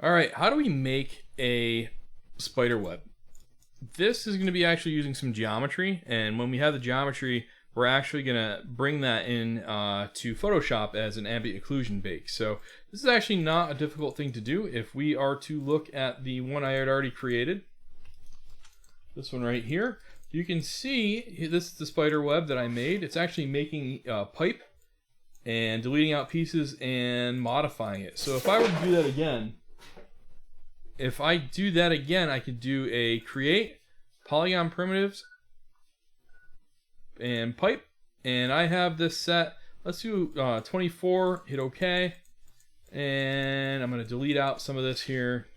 All right, how do we make a spider web? This is going to be actually using some geometry, and when we have the geometry, we're actually going to bring that in to Photoshop as an ambient occlusion bake. So this is actually not a difficult thing to do. If we are to look at the one I had already created, this one right here, you can see this is the spider web that I made. It's actually making a pipe and deleting out pieces and modifying it. So if I were to do that again, I could do a create polygon primitives and pipe, and I have this set. Let's do 24, hit OK, and I'm going to delete out some of this here,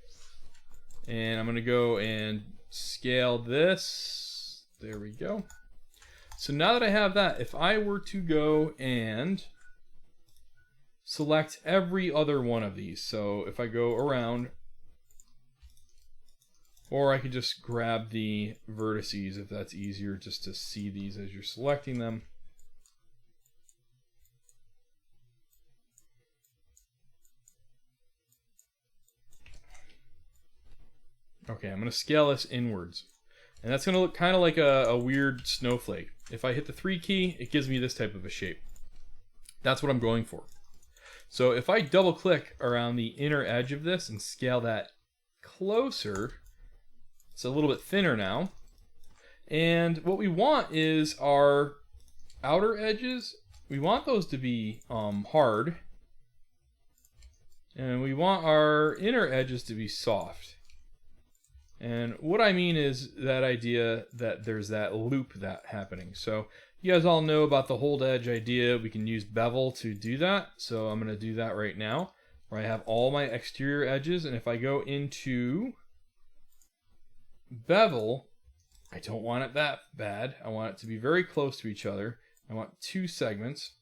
and I'm going to go and scale this. There we go. So now that I have that, if I were to go and select every other one of these, so if I go around, or I could just grab the vertices if that's easier, just to see these as you're selecting them. Okay, I'm going to scale this inwards. And that's going to look kind of like a weird snowflake. If I hit the 3 key, it gives me this type of a shape. That's what I'm going for. So if I double click around the inner edge of this and scale that closer, it's a little bit thinner now. And what we want is our outer edges, we want those to be hard. And we want our inner edges to be soft. And what I mean is that idea that there's that loop that happening. So you guys all know about the hold edge idea. We can use bevel to do that. So I'm going to do that right now, where I have all my exterior edges. And if I go into bevel, I don't want it that bad. I want it to be very close to each other. I want 2 segments.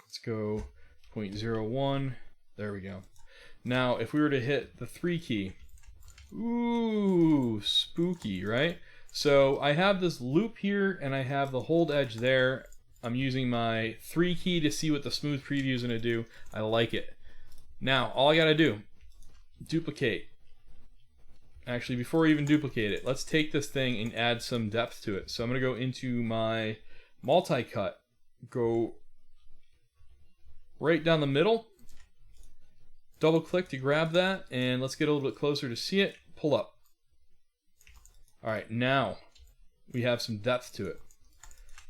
Let's go 0.01. There we go. Now, if we were to hit the 3 key, ooh, spooky, right? So I have this loop here, and I have the hold edge there. I'm using my 3 key to see what the smooth preview is going to do. I like it. Now, all I got to do, duplicate. Actually, before we even duplicate it, let's take this thing and add some depth to it. So I'm going to go into my multi-cut, go right down the middle, double click to grab that, and let's get a little bit closer to see it. Pull up. Alright, now we have some depth to it.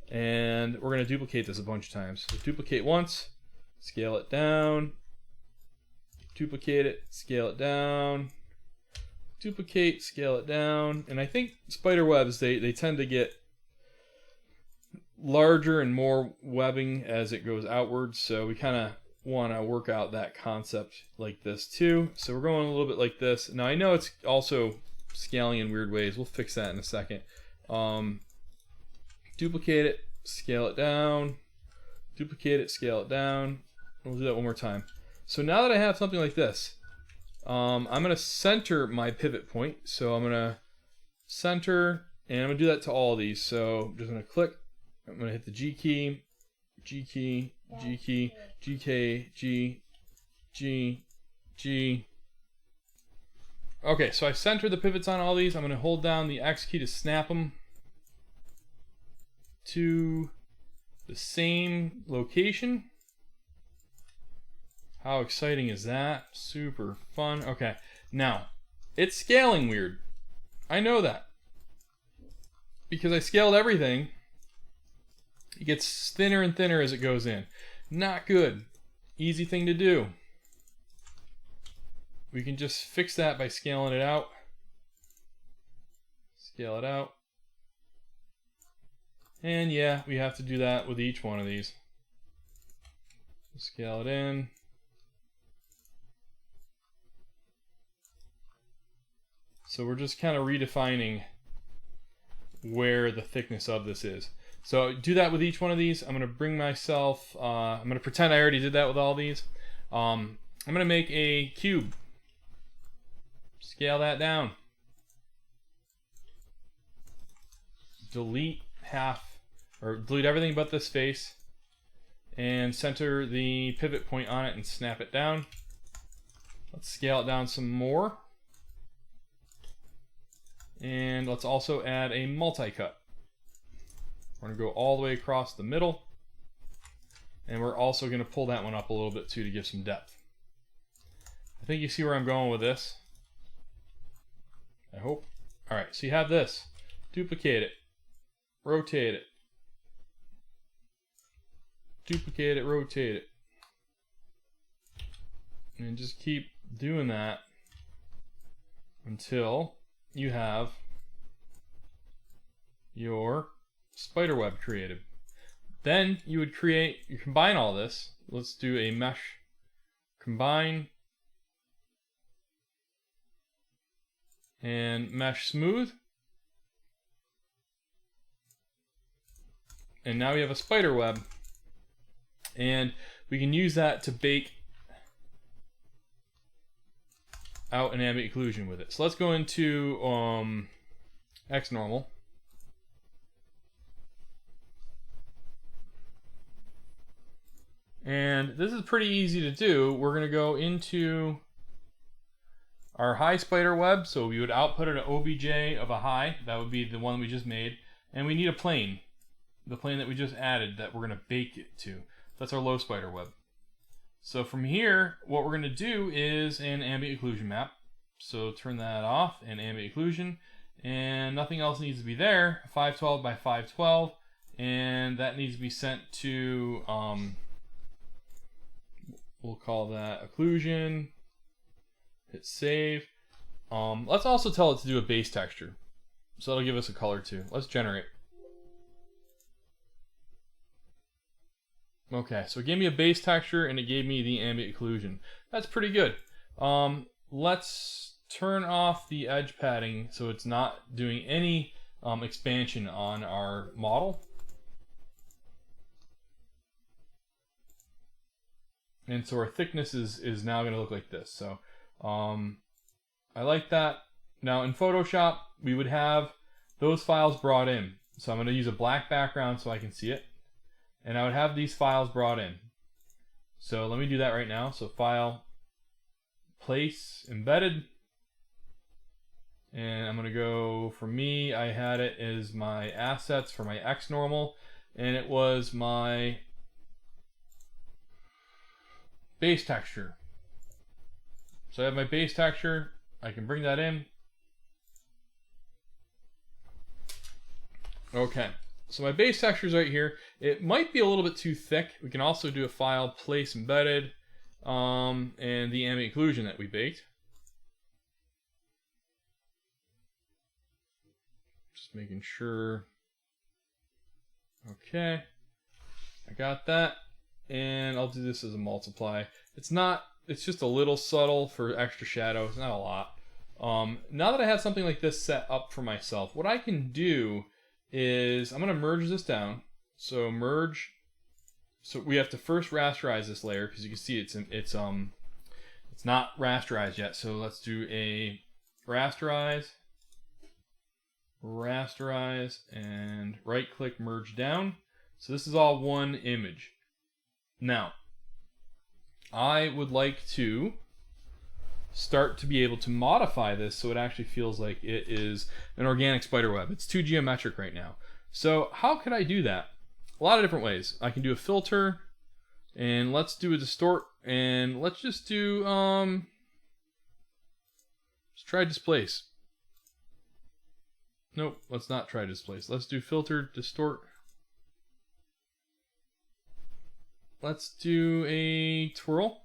And we're going to duplicate this a bunch of times. So duplicate once, scale it down, duplicate it, scale it down, duplicate, scale it down. And I think spider webs, they tend to get larger and more webbing as it goes outwards, so we kind of want to work out that concept like this too. So we're going a little bit like this. Now I know it's also scaling in weird ways. We'll fix that in a second. Duplicate it, scale it down, duplicate it, scale it down. We'll do that one more time. So now that I have something like this, I'm going to center my pivot point. So I'm going to center, and I'm going to do that to all of these. So I'm just going to click. I'm going to hit the G key, G key, G key, G K, G, G, G. Okay, so I center the pivots on all these. I'm going to hold down the X key to snap them to the same location. How exciting is that? Super fun. Okay, now it's scaling weird. I know that because I scaled everything. It gets thinner and thinner as it goes in. Not good. Easy thing to do. We can just fix that by scaling it out. Scale it out. And yeah, we have to do that with each one of these. Scale it in. So we're just kind of redefining where the thickness of this is. So do that with each one of these. I'm going to bring myself, I'm going to pretend I already did that with all these. I'm going to make a cube. Scale that down. Delete half, or delete everything but this face. and center the pivot point on it and snap it down. Let's scale it down some more. And let's also add a multi-cut. We're going to go all the way across the middle. And we're also going to pull that one up a little bit too to give some depth. I think you see where I'm going with this. I hope. Alright, so you have this. Duplicate it. Rotate it. Duplicate it, rotate it. And just keep doing that until you have your spider web created. Then you would combine all this. Let's do a mesh combine and mesh smooth. And now we have a spider web. And we can use that to bake out an ambient occlusion with it. So let's go into XNormal. And this is pretty easy to do. We're going to go into our high spider web. So we would output an OBJ of a high. That would be the one we just made. And we need a plane. The plane that we just added that we're going to bake it to. That's our low spider web. So from here, what we're going to do is an ambient occlusion map. So turn that off, and ambient occlusion, and nothing else needs to be there. 512 by 512, and that needs to be sent to, we'll call that occlusion. Hit save. Let's also tell it to do a base texture. So that'll give us a color too. Let's generate. Okay, so it gave me a base texture and it gave me the ambient occlusion. That's pretty good. Let's turn off the edge padding so it's not doing any expansion on our model. And so our thickness is now going to look like this. So I like that. Now in Photoshop, we would have those files brought in. So I'm going to use a black background so I can see it. And I would have these files brought in. So let me do that right now. So File, Place, Embedded. And I'm going to go, for me, I had it as my assets for my XNormal. And it was my base texture. So I have my base texture. I can bring that in. Okay. So my base texture is right here. It might be a little bit too thick. We can also do a File, Place, Embedded, and the ambient occlusion that we baked. Just making sure. Okay, I got that, and I'll do this as a multiply. It's just a little subtle for extra shadow. It's not a lot. Now that I have something like this set up for myself, what I can do is I'm going to merge this down. So merge. So we have to first rasterize this layer because you can see it's not rasterized yet. So let's do a rasterize, and right click merge down. So this is all one image. Now I would like to start to be able to modify this so it actually feels like it is an organic spider web. It's too geometric right now. So how could I do that? A lot of different ways. I can do a filter, and let's do a distort, and let's just do let's try displace. Nope, let's not try displace. Let's do filter, distort. Let's do a twirl.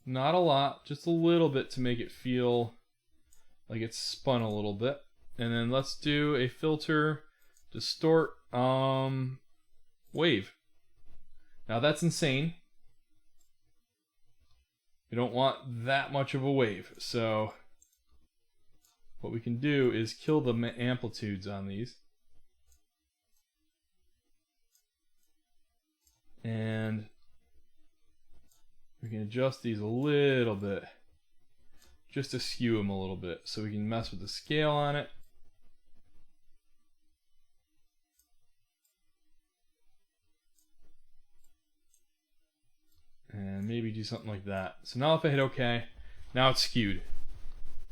Not a lot, just a little bit to make it feel like it's spun a little bit. And then let's do a filter, distort, wave. Now that's insane. We don't want that much of a wave. So what we can do is kill the amplitudes on these. And we can adjust these a little bit just to skew them a little bit so we can mess with the scale on it. maybe do something like that. So now if I hit OK, now it's skewed.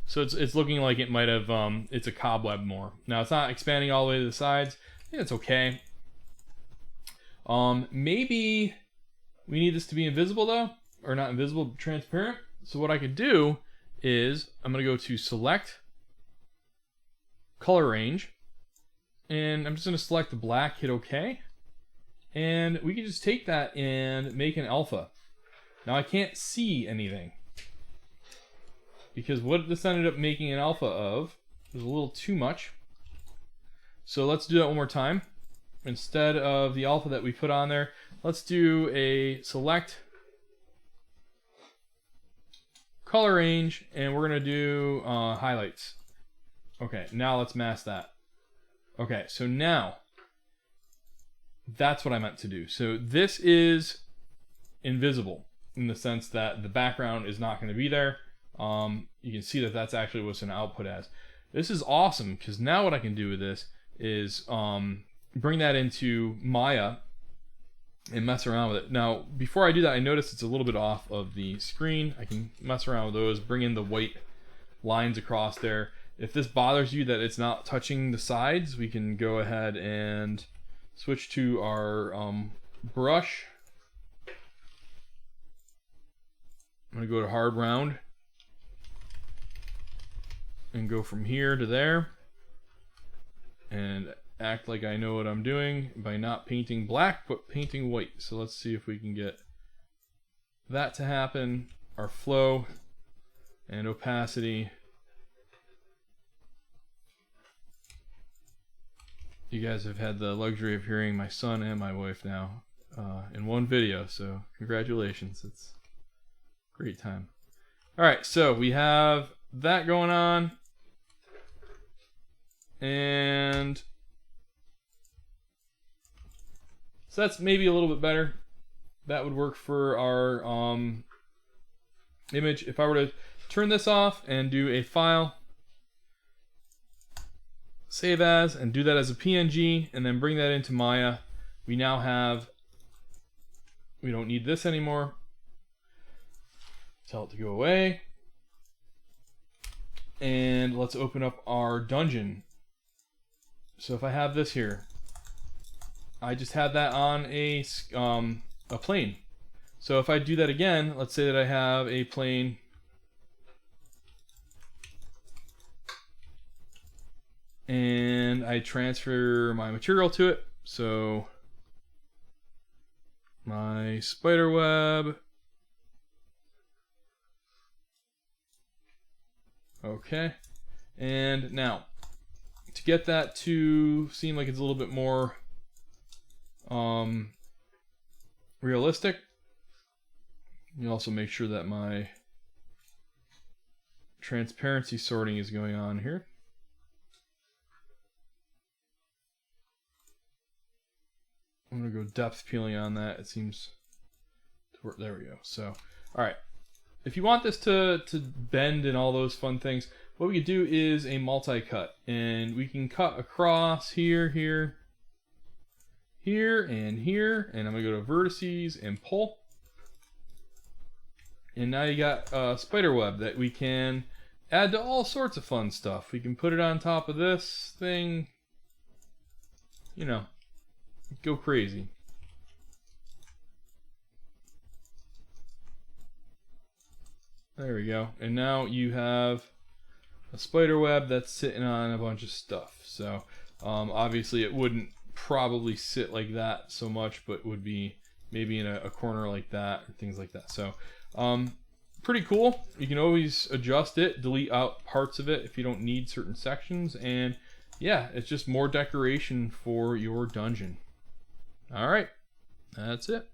So it's looking like it might have, it's a cobweb more. Now it's not expanding all the way to the sides. I think it's okay. Maybe we need this to be invisible though, or not invisible, but transparent. So what I could do is I'm gonna go to select, color range, and I'm just gonna select the black, hit OK. And we can just take that and make an alpha. Now I can't see anything, because what this ended up making an alpha of was a little too much. So let's do that one more time. Instead of the alpha that we put on there, let's do a select, color range, and we're gonna do highlights. Okay, now let's mask that. Okay, so now that's what I meant to do. So this is invisible in the sense that the background is not going to be there. You can see that that's actually what's an output as. This is awesome because now what I can do with this is bring that into Maya and mess around with it. Now, before I do that, I notice it's a little bit off of the screen. I can mess around with those, bring in the white lines across there. If this bothers you that it's not touching the sides, we can go ahead and switch to our brush. I'm going to go to hard round and go from here to there and act like I know what I'm doing by not painting black but painting white. So let's see if we can get that to happen. Our flow and opacity. You guys have had the luxury of hearing my son and my wife now in one video, so congratulations. It's a great time. Alright, so we have that going on, and so that's maybe a little bit better. That would work for our image. If I were to turn this off and do a file, save as, and do that as a PNG, and then bring that into Maya, we now have, we don't need this anymore. Tell it to go away. And let's open up our dungeon. So if I have this here, I just had that on a plane. So if I do that again, let's say that I have a plane and I transfer my material to it. So my Spiderweb. Okay. And now to get that to seem like it's a little bit more realistic, you also make sure that my transparency sorting is going on here. I'm gonna go depth peeling on that. It seems to work. There we go. So, all right. If you want this to bend and all those fun things, what we could do is a multi-cut, and we can cut across here, here, here, and here. And I'm gonna go to vertices and pull. And now you got a spider web that we can add to all sorts of fun stuff. We can put it on top of this thing. You know. Go crazy. There we go. And now you have a spider web that's sitting on a bunch of stuff. So obviously it wouldn't probably sit like that so much, but would be maybe in a corner like that or things like that. So pretty cool. You can always adjust it, delete out parts of it if you don't need certain sections, and yeah, it's just more decoration for your dungeon. All right, that's it.